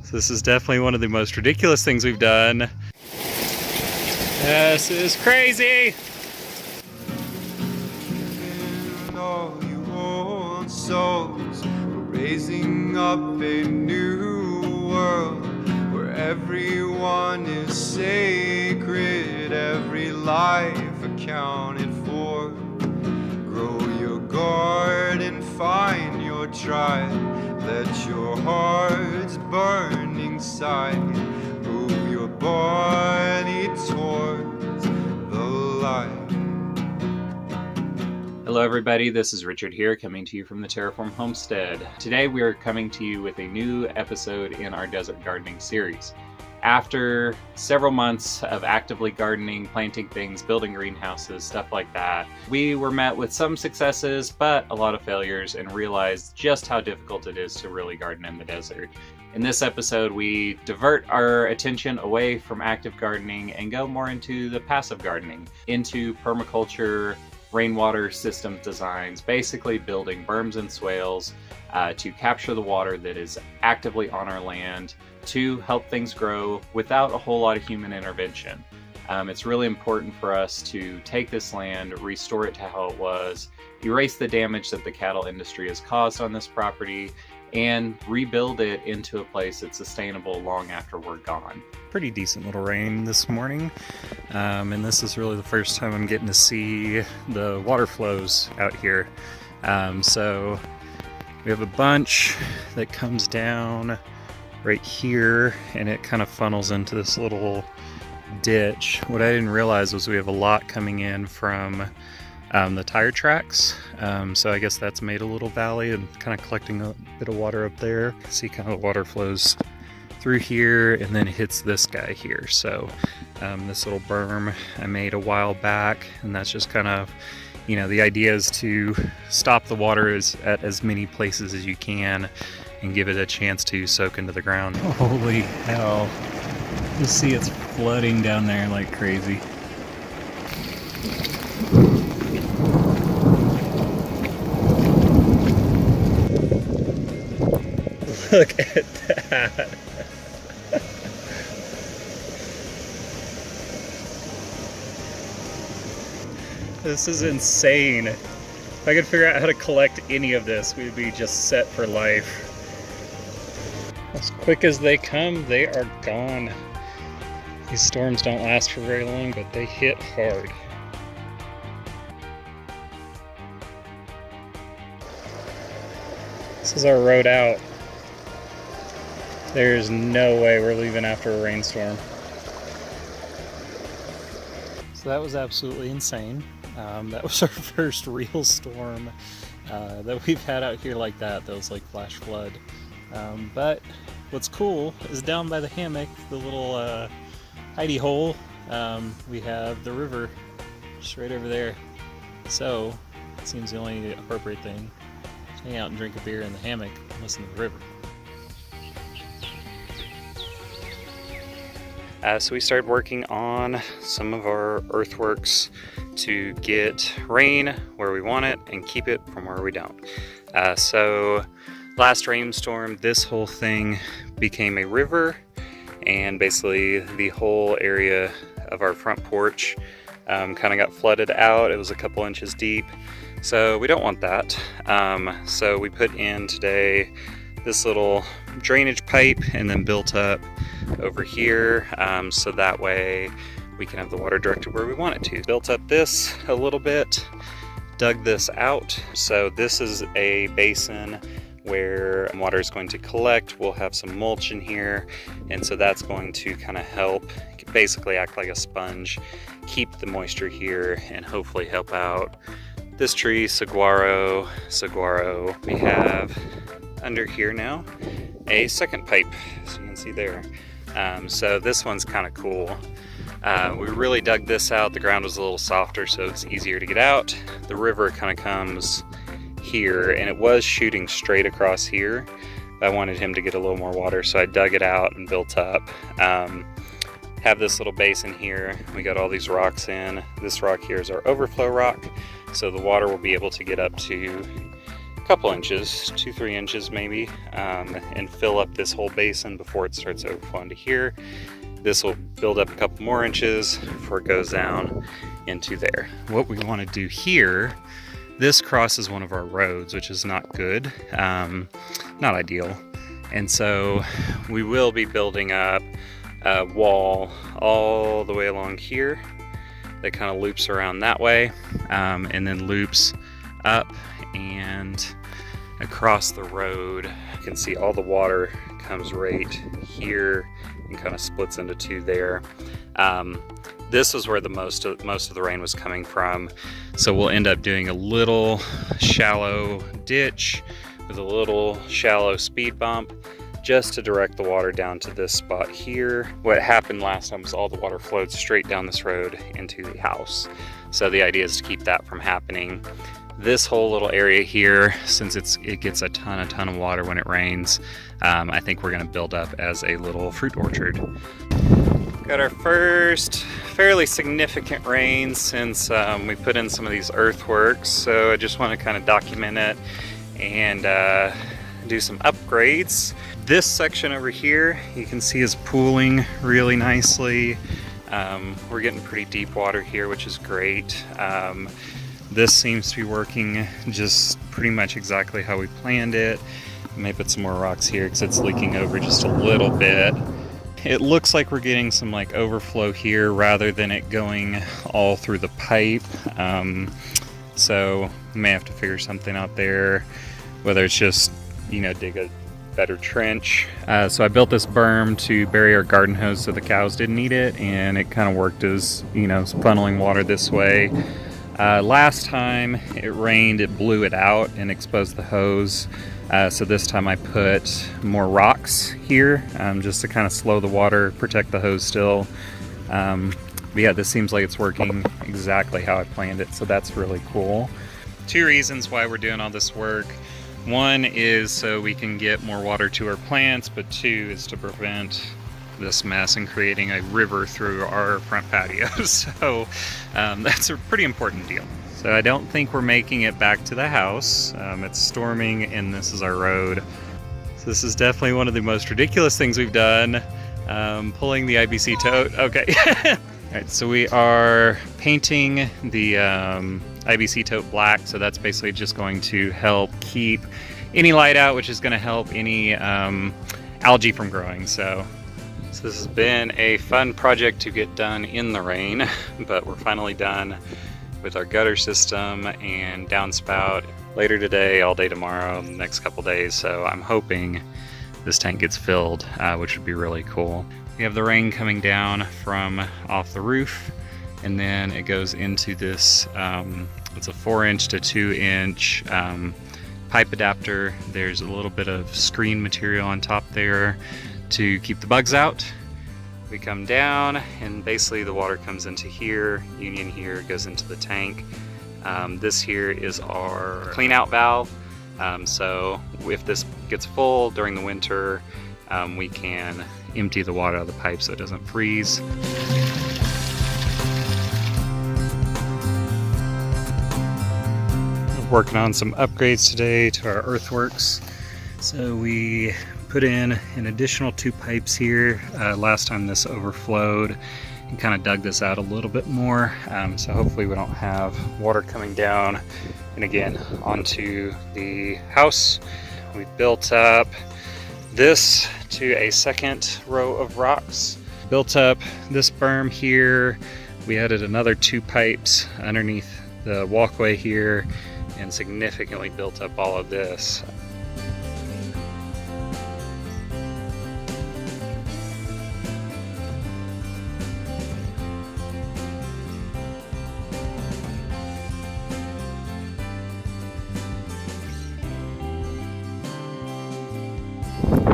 So this is definitely one of the most ridiculous things we've done. This is crazy! All you old souls, we're raising up a new world where everyone is sacred, every life accounted for. Grow your garden, find your tribe, let your hearts burn inside, move your body towards the light. Hello everybody, this is Richard here, coming to you from the Terraform Homestead. Today we are coming to you with a new episode in our desert gardening series. After several months of actively gardening, planting things, building greenhouses, stuff like that, we were met with some successes, but a lot of failures, and realized just how difficult it is to really garden in the desert. In this episode, we divert our attention away from active gardening and go more into the passive gardening, into permaculture, rainwater system designs, basically building berms and swales to capture the water that is actively on our land to help things grow without a whole lot of human intervention. It's really important for us to take this land, restore it to how it was, erase the damage that the cattle industry has caused on this property, and rebuild it into a place that's sustainable long after we're gone. Pretty decent little rain this morning, and this is really the first time I'm getting to see the water flows out here. So we have a bunch that comes down right here, and it kind of funnels into this little ditch. What I didn't realize was we have a lot coming in from the tire tracks, so I guess that's made a little valley and kind of collecting a bit of water up there. See kind of the water flows through here and then hits this guy here. So this little berm I made a while back, and that's just kind of, you know, the idea is to stop the water at as many places as you can and give it a chance to soak into the ground. Holy hell, you see it's flooding down there like crazy. Look at that. This is insane. If I could figure out how to collect any of this, we'd be just set for life. As quick as they come, they are gone. These storms don't last for very long, but they hit hard. This is our road out. There's no way we're leaving after a rainstorm. So that was absolutely insane. That was our first real storm that we've had out here like that. That was like flash flood. But what's cool is down by the hammock, the little hidey hole, we have the river just right over there. So it seems the only appropriate thing is hang out and drink a beer in the hammock and listen to the river. So we started working on some of our earthworks to get rain where we want it and keep it from where we don't. So last rainstorm, this whole thing became a river, and basically the whole area of our front porch kind of got flooded out. It was a couple inches deep, so we don't want that. So we put in today this little drainage pipe and then built up over here, so that way we can have the water directed where we want it to. Built up this a little bit, dug this out. So this is a basin where water is going to collect. We'll have some mulch in here, and so that's going to kind of help basically act like a sponge, keep the moisture here, and hopefully help out this tree, saguaro. We have under here now a second pipe, as you can see there. So this one's kind of cool. We really dug this out. The ground was a little softer, so it's easier to get out. The river kind of comes here, and it was shooting straight across here. I wanted him to get a little more water, so I dug it out and built up. Have this little basin here. We got all these rocks in. This rock here is our overflow rock, so the water will be able to get up to couple inches, 2-3 inches maybe, and fill up this whole basin before it starts overflowing to here. This will build up a couple more inches before it goes down into there. What we want to do here, this crosses one of our roads, which is not good, not ideal. And so we will be building up a wall all the way along here that kind of loops around that way, and then loops up and across the road. You can see all the water comes right here and kind of splits into two there. This was where the most of the rain was coming from, so we'll end up doing a little shallow ditch with a little shallow speed bump just to direct the water down to this spot here. What happened last time was all the water flowed straight down this road into the house, so the idea is to keep that from happening. This whole little area here, since it gets a ton of water when it rains, I think we're going to build up as a little fruit orchard. Got our first fairly significant rain since we put in some of these earthworks, so I just want to kind of document it and do some upgrades. This section over here you can see is pooling really nicely. We're getting pretty deep water here, which is great. This seems to be working just pretty much exactly how we planned it. I may put some more rocks here because it's leaking over just a little bit. It looks like we're getting some like overflow here rather than it going all through the pipe. So we may have to figure something out there, whether it's just, dig a better trench. So I built this berm to bury our garden hose so the cows didn't eat it, and it kind of worked as, funneling water this way. Last time it rained, it blew it out and exposed the hose. So this time I put more rocks here, just to kind of slow the water, protect the hose still. But yeah, this seems like it's working exactly how I planned it, so that's really cool. 2 reasons why we're doing all this work. One is so we can get more water to our plants, but 2 is to prevent this mess and creating a river through our front patio. So that's a pretty important deal. So I don't think we're making it back to the house. It's storming and this is our road. So this is definitely one of the most ridiculous things we've done. Pulling the IBC tote. Okay. All right, so we are painting the IBC tote black. So that's basically just going to help keep any light out, which is going to help any algae from growing. So this has been a fun project to get done in the rain, but we're finally done with our gutter system and downspout later today, all day tomorrow, the next couple days. So I'm hoping this tank gets filled, which would be really cool. We have the rain coming down from off the roof, and then it goes into this, it's a 4-inch to 2-inch pipe adapter. There's a little bit of screen material on top there to keep the bugs out. We come down and basically the water comes into here, union here, goes into the tank. This here is our clean out valve. So if this gets full during the winter, we can empty the water out of the pipe so it doesn't freeze. We're working on some upgrades today to our earthworks. So we put in an additional 2 pipes here. Last time this overflowed and kind of dug this out a little bit more. So hopefully we don't have water coming down and again onto the house. We built up this to a second row of rocks. Built up this berm here. We added another 2 pipes underneath the walkway here and significantly built up all of this.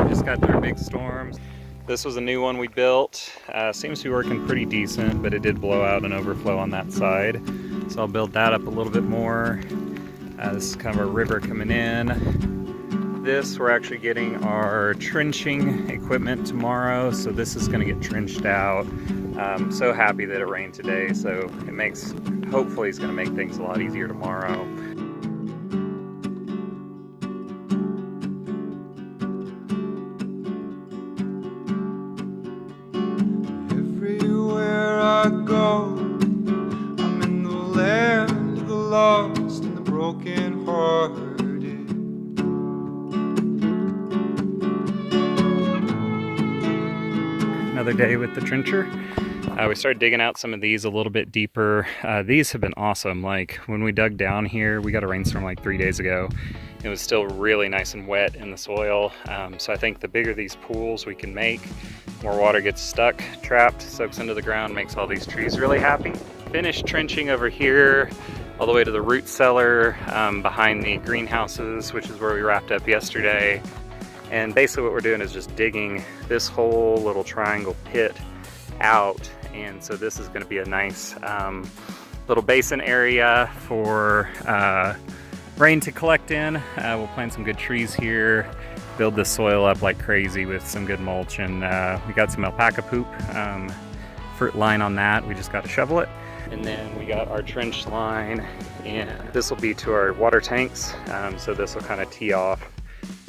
Just got through big storms. This was a new one we built. Seems to be working pretty decent, but it did blow out and overflow on that side. So I'll build that up a little bit more. This is kind of a river coming in. This, we're actually getting our trenching equipment tomorrow, so this is going to get trenched out. I'm so happy that it rained today, so it makes, hopefully it's going to make things a lot easier tomorrow. go. I'm in the land of the lost and the broken hearted. Another day with the trencher. We started digging out some of these a little bit deeper. These have been awesome. Like when we dug down here, we got a rainstorm like 3 days ago. It was still really nice and wet in the soil. So I think the bigger these pools we can make, more water gets stuck, trapped, soaks into the ground, makes all these trees really happy. Finished trenching over here all the way to the root cellar behind the greenhouses, which is where we wrapped up yesterday. And basically what we're doing is just digging this whole little triangle pit out. And so this is going to be a nice little basin area for rain to collect in. We'll plant some good trees here, build the soil up like crazy with some good mulch, and we got some alpaca poop fruit line on that. We just got to shovel it. And then we got our trench line, and this will be to our water tanks. So this will kind of tee off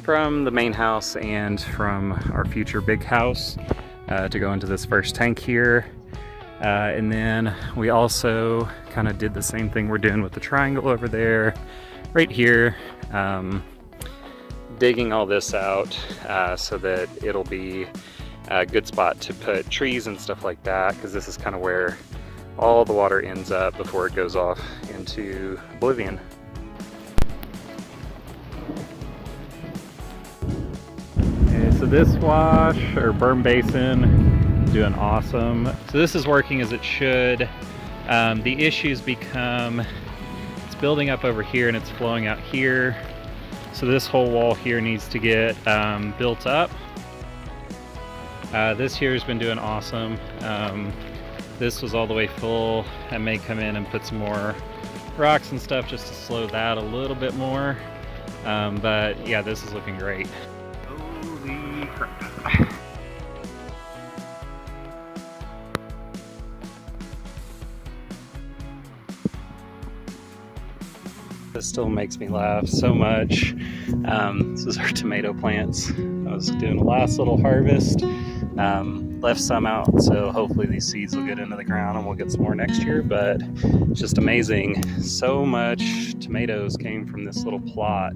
from the main house and from our future big house to go into this first tank here. And then we also kind of did the same thing we're doing with the triangle over there, right here, digging all this out so that it'll be a good spot to put trees and stuff like that, because this is kind of where all the water ends up before it goes off into oblivion. So this wash or berm basin is doing awesome. So this is working as it should. The issues become it's building up over here and it's flowing out here. So this whole wall here needs to get built up. This here has been doing awesome. This was all the way full. I may come in and put some more rocks and stuff just to slow that a little bit more. But yeah, this is looking great. Holy crap. This still makes me laugh so much. This is our tomato plants. I was doing the last little harvest, left some out, so hopefully these seeds will get into the ground and we'll get some more next year, but it's just amazing. So much tomatoes came from this little plot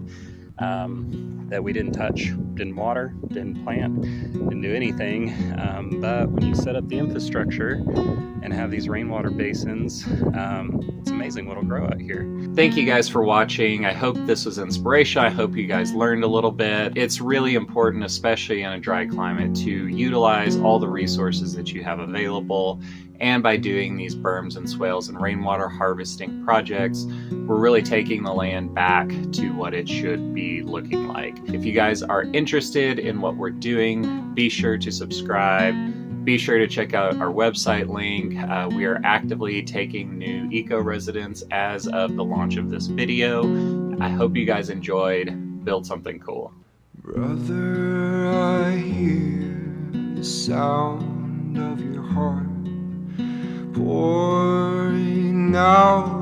that we didn't touch, didn't water, didn't plant, didn't do anything. But when you set up the infrastructure and have these rainwater basins, it's amazing what'll grow out here. Thank you guys for watching. I hope this was inspiration. I hope you guys learned a little bit. It's really important, especially in a dry climate, to utilize all the resources that you have available. And by doing these berms and swales and rainwater harvesting projects, we're really taking the land back to what it should be looking like. If you guys are interested in what we're doing, be sure to subscribe. Be sure to check out our website link. We are actively taking new eco-residents as of the launch of this video. I hope you guys enjoyed. Build something cool. Brother, I hear the sound of your heart pouring out